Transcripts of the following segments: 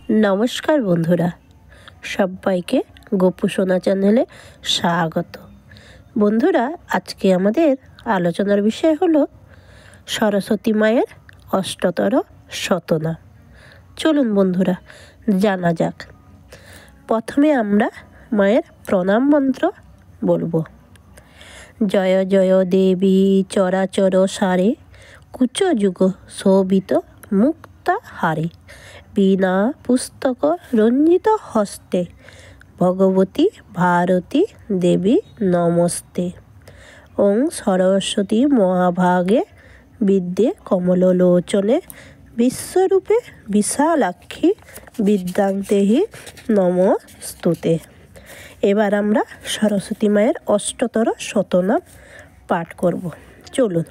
নমস্কার বন্ধুরা, সবাইকে গোপু সোনা চ্যানেলে স্বাগত। বন্ধুরা, আজকে আমাদের আলোচনার বিষয় হলো সরস্বতী মায়ের অষ্টতর শতনাম। চলুন বন্ধুরা জানা যাক। প্রথমে আমরা মায়ের প্রণাম মন্ত্র বলবো। জয় জয় দেবী চরাচর সারে, কুচযুগ শোভিত মুক্তা হারে, বীণা পুস্তক রঞ্জিত হস্তে, ভগবতী ভারতী দেবী নমস্তে। ওং সরস্বতী মহাভাগে বিদ্যে কমললোচনে, বিশ্বরূপে বিশালাক্ষী বিদ্যান্তেহি নমস্তুতে। এবার আমরা সরস্বতী মায়ের অষ্টতর শতনাম পাঠ করব। চলুন।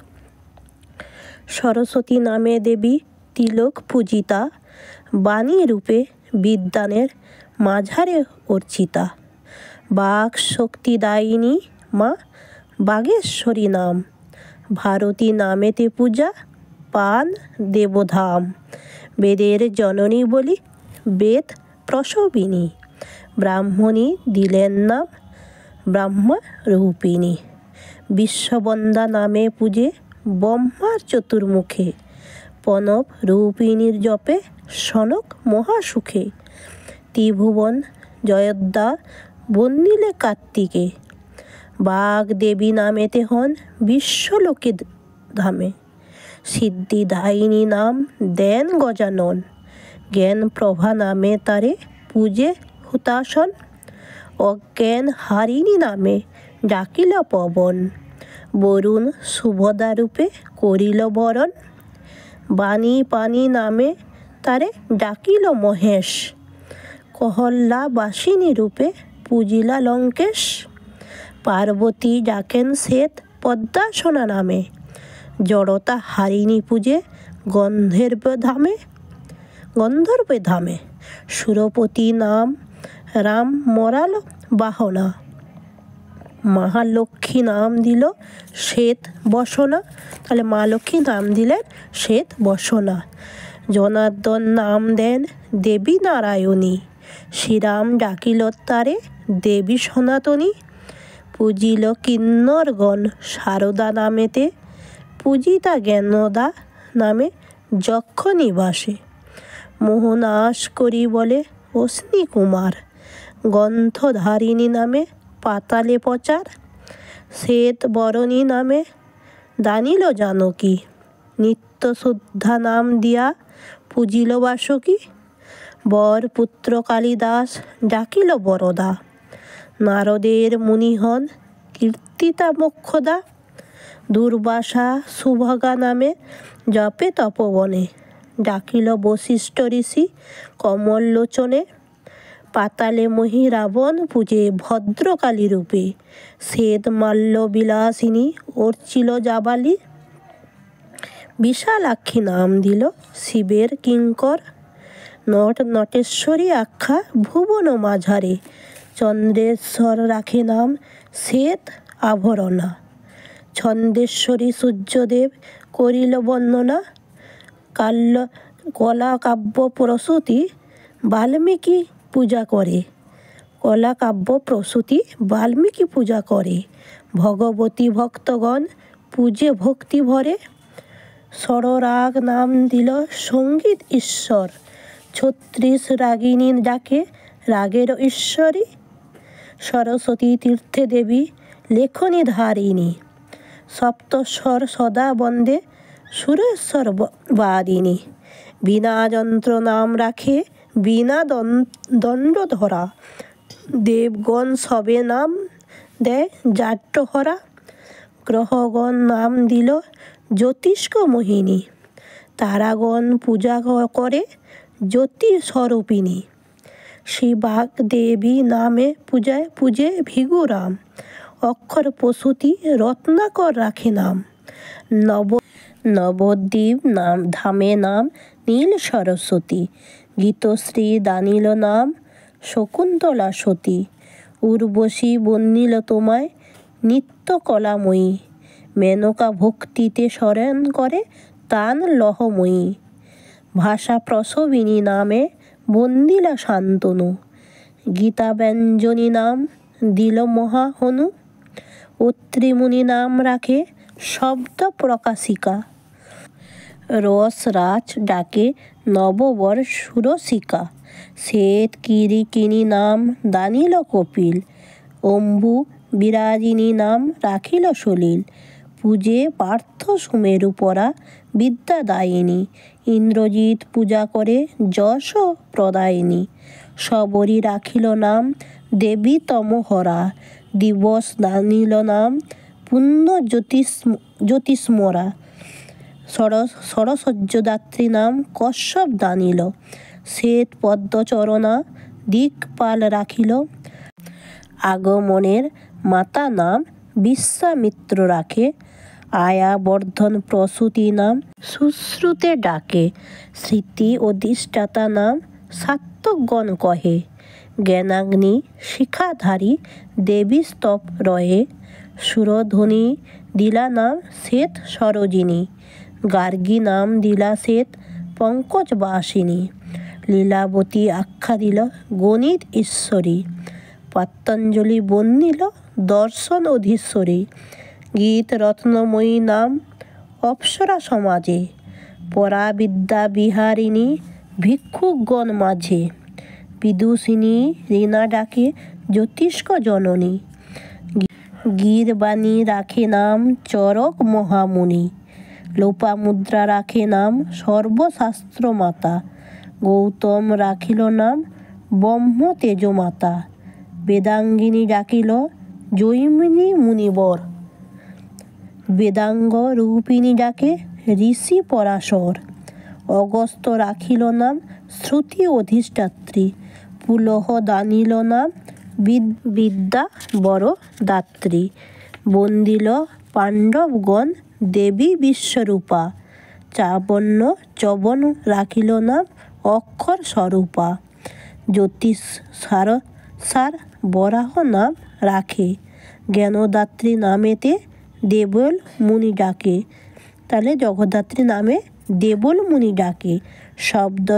সরস্বতী নামে দেবী তিলক পূজিতা, বাণী রূপে বিদ্যানের মাঝারে অর্চিতা, বাক শক্তিদায়িনী মা বাগেশ্বরী নাম, ভারতী নামেতে পূজা পান দেবধাম। বেদের জননী বলি বেদ প্রসবিনী, ব্রাহ্মণী দিলেন নাম ব্রহ্মা রূপিণী। বিশ্ববন্দা নামে পূজে ব্রহ্মার চতুর্মুখে, প্রণব রূপিণীর জপে সনক মহাসুখে। ত্রিভুবন জয়োদ্ধা বন্দিলে কার্তিকে, বাগ দেবী নামেতে হন বিশ্বলোকে ধামে। সিদ্ধিদায়িনী নাম দেন গজানন, জ্ঞান প্রভা নামে তারে পূজে হুতাসন। অজ্ঞান হারিণী নামে ডাকিল পবন, বরুণ শুভদা রূপে করিল বরণ। বাণী পানি নামে তারে ডাকিল মহেশ, কহল্লা বাসিনী রূপে পূজিলা লঙ্কেশ। পার্বতী ডাকেন শ্বেত পদ্মাসনা নামে, জড়তা হারিণী পূজে গন্ধর্বে ধামে। সুরপতি নাম রাম মরাল বাহনা, মহালক্ষ্মী নাম দিল শ্বেত বসনা। তাহলে মা লক্ষ্মী নাম দিলেন শ্বেত বসনা। জনার্দন নাম দেন দেবী নারায়ণী, শ্রীরাম ডাকিল তারে দেবী সনাতনী। পূজিল কিন্নরগণ শারদা নামেতে, পূজিতা জ্ঞানদা নামে যক্ষ নিবাসে। মোহনাশ করি বলে অশ্নি কুমার, গ্রন্থধারিণী নামে পাতালে প্রচার। শ্বেত বরণী নামে দানিল জানকী, নিত্য শুদ্ধা নাম দিয়া পূজিল বাসকী। বর পুত্র কালিদাস ডাকিল বরদা, নারদের মুনিহন কীর্তিতা মোক্ষদা। দুর্বাসা সুভগা নামে জপে তপবনে, ডাকিল বশিষ্ঠ ঋষি কমল লোচনে। পাতালে মহি রাবণ পূজে ভদ্রকালী রূপে, শ্বেত মাল্য বিলাসিনী অর্চিল জাবালি। বিশালাক্ষী নাম দিল শিবের কিঙ্কর, নটেশ্বরী আখ্যা ভুবন মাঝারে। চন্দ্রেশ্বর রাখে নাম শ্বেত আভরণা, ছন্দেশ্বরী সূর্যদেব করিল বন্দনা। কলা কাব্য প্রসূতি বাল্মীকি পূজা করে, কলা কাব্য প্রসূতি বাল্মীকি পূজা করে। ভগবতী ভক্তগণ পূজে ভক্তি ভরে, স্বররাগ নাম দিল সঙ্গীত ঈশ্বর। ৩৬ রাগিনী ডাকে রাগের ঈশ্বরী, সরস্বতী তীর্থে দেবী লেখনী ধারিণী। সপ্তস্বর সদা বন্দে সুরেশ্বর বাদিনী, বীণা যন্ত্র নাম রাখে বীণা দণ্ডধরা। দেবগণ সবে নাম দেয় জাট্টহরা, গ্রহগণ নাম দিল জ্যোতিষ্ক মোহিনী। তারাগণ পূজা করে জ্যোতি স্বরূপিণী, শ্রীবাগ দেবী নামে পূজে ভিগুরাম। অক্ষর প্রসূতি রত্নাকর রাখে নাম, নবদ্বীপ নাম ধামে নাম নীল সরস্বতী। গীতশ্রী দানিল নাম শকুন্তলা সতী, উর্বশী বন্দিল তোমায় নিত্য কলাময়ী। মেনকা ভক্তিতে শরণ করে তান লহময়ী, ভাষা প্রসবিনী নামে বন্দিলা শান্তনু। গীতা ব্যঞ্জনী নাম দিল মহাহনু। অত্রিমুনি নাম রাখে শব্দ প্রকাশিকা। রসরাজ ডাকে নববর সুরসিকা। শ্বেত কিরিকিনী নাম দানিল কপিল। অম্বু বিরাজিনী নাম রাখিল সলিল। পূজে পার্থ সুমেরু পরা বিদ্যাদায়িনী। ইন্দ্রজিৎ পূজা করে যশ প্রদায়িনী। শবরী রাখিল নাম দেবী তমহরা। দিবস দানিল নাম পুণ্য জ্যোতিষ্মরা। সরসহ্যদাত্রী নাম কশ্যপ দানিল। শ্বেত পদ্মচরণা দিকপাল রাখিল। আগমনের মাতা নাম বিশ্বামিত্র রাখে। আয়াবর্ধন প্রসূতি নাম সুশ্রুতে ডাকে। স্মৃতি অধিষ্ঠাতা নাম সাত্ত্বগণ কহে। জ্ঞানাগ্নি শিখাধারী দেবী স্তব রহে। সুরধ্বনি দিলা নাম শ্বেত সরোজিনী। গার্গী নাম দিলা শ্বেত পঙ্কজবাসিনী। লীলাবতী আখ্যা দিল গণিত ঈশ্বরী। পতঞ্জলি বন্দিল দর্শন অধীশ্বরী। গীত রত্নময়ী নাম অপ্সরা সমাজে। পরাবিদ্যা বিহারিণী ভিক্ষুগণ মাঝে। বিদুষিনী রীনা ডাকে জ্যোতিষ্ক জননী। গীরবাণী রাখে নাম চরক মহামুনি। লোপামুদ্রা রাখে নাম সর্বশাস্ত্র মাতা। গৌতম রাখিল নাম ব্রহ্ম তেজমাতা। বেদাঙ্গিনী ডাকিল জৈমিনী মুনিবর। বেদাঙ্গ রূপিণী ডাকে ঋষি পরাশর। অগস্ত্য রাখিল নাম শ্রুতি অধিষ্ঠাত্রী। পুলহ দানিল নাম বিদ্যা বড় দাত্রী। বন্দিল পাণ্ডবগণ দেবী বিশ্বরূপা। চাবন্য চবন রাখিল নাম অক্ষর স্বরূপা। জ্যোতিষ সার বরাহ নাম রাখে। জ্ঞানদাত্রী নামেতে দেবল মুনি ডাকে। তাহলে জগদ্ধাত্রী নামে দেবল মুনি ডাকে। শব্দ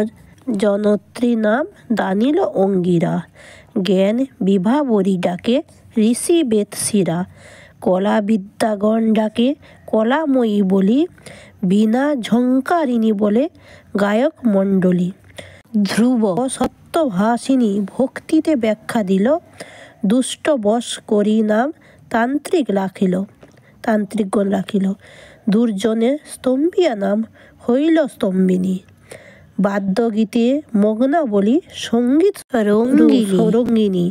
জনত্রী নাম দানিল অঙ্গিরা। জ্ঞান বিভাবরী ডাকে ঋষি বেদশিরা। কলা বিদ্যাগণ ডাকে কলাময়ী বলি। বীণা ঝঙ্কারিণী বলে গায়ক মণ্ডলী। ধ্রুব সত্যভাসিনী ভক্তিতে ব্যাখ্যা দিল। দুষ্ট বশ করি নাম তান্ত্রিকগণ রাখিল। দুর্জনে স্তম্ভিয়া নাম হইল স্তম্ভিনী। বাদ্যগীতে মগ্না বলি সঙ্গীত রঙ্গিনী।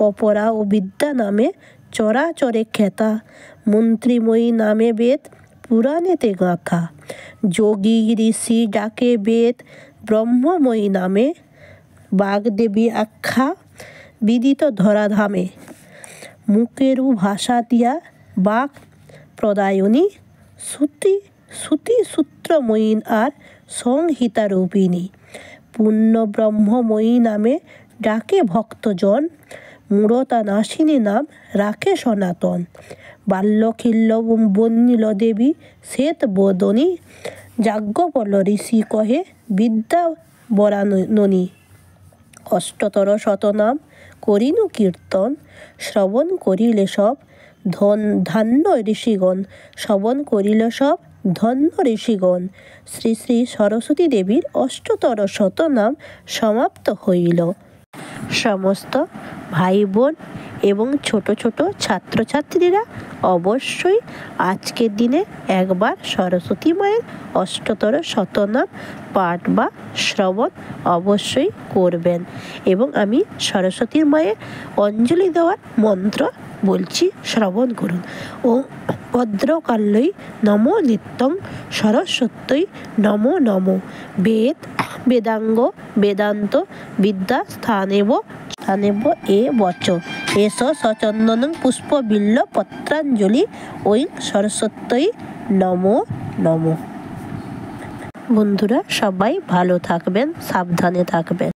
অপরা ও বিদ্যা নামে চরাচরে খ্যাতা। মন্ত্রীময়ী নামে বেদ পুরাণেতে গাথা। যোগী ঋষি ডাকে বেদ ব্রহ্মময়ী নামে। বাগদেবী আখ্যা বিদিত ধরাধামে। মুখেরু ভাষা দিয়া বাক প্রদায়নী। শ্রুতি সূত্রময়ী আর সংহিতারূপিণী। পূর্ণ ব্রহ্মময়ী নামে ডাকে ভক্তজন। মূঢ়তা নাশিনী নাম রাখে সনাতন। বাল্যখিল্য বন্দিল দেবী শ্বেত বদনী। যাজ্ঞবল্ল ঋষি কহে বিদ্যা বরাননী। অষ্টতর শতনাম করিনু কীর্তন। শ্রবণ করিলে সব ধন্য ঋষিগণ। শ্রবণ করিল সব ধন্য ঋষিগণ। শ্রী শ্রী সরস্বতী দেবীর অষ্টতর শতনাম সমাপ্ত হইল। সমস্ত ভাই বোন এবং ছোট ছোট ছাত্রছাত্রীরা অবশ্যই আজকের দিনে একবার সরস্বতী মায়ের অষ্টতর শতনাম পাঠ বা শ্রবণ অবশ্যই করবেন। এবং আমি সরস্বতী মায়ের অঞ্জলি দেওয়ার মন্ত্র বলছি, শ্রবণ করুন। ও ভদ্রকাল্যই নমো নিত্যং সরস্বত্যই নমো নমো। বেদাঙ্গ বেদান্ত বিদ্যা স্থানেব এ বচ। এস সচন্দনং পুষ্প বিল্ল পত্রাঞ্জলি ঐং সরস্বত্যই নমো নমো। বন্ধুরা সবাই ভালো থাকবেন, সাবধানে থাকবেন।